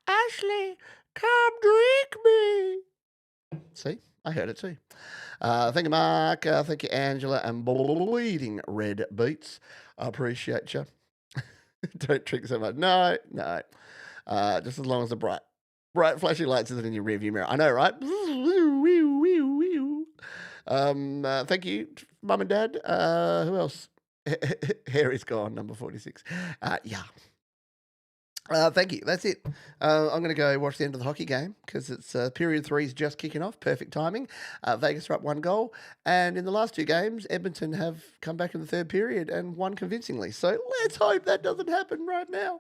Ashley, come drink me. See, I heard it too. Thank you, Mark. Thank you, Angela, and Bleeding Red Boots. I appreciate you. Don't drink so much. No. Just as long as the bright flashing lights isn't in your rearview mirror. I know, right? Thank you, Mum and Dad. Who else? Harry's gone, number 46. Yeah. Thank you. That's it. I'm going to go watch the end of the hockey game because it's period 3 is just kicking off. Perfect timing. Vegas are up 1 goal. And in the last 2 games, Edmonton have come back in the third period and won convincingly. So let's hope that doesn't happen right now.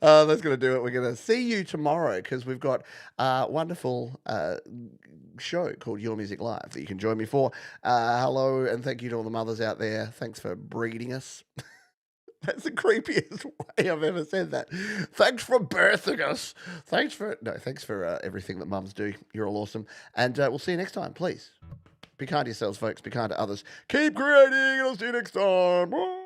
That's going to do it. We're going to see you tomorrow because we've got a wonderful show called Your Music Live that you can join me for. Hello and thank you to all the mothers out there. Thanks for breeding us. That's the creepiest way I've ever said that. Thanks for birthing us. Thanks for everything that mums do. You're all awesome. And we'll see you next time. Please be kind to yourselves, folks. Be kind to others. Keep creating, and I'll see you next time. Bye.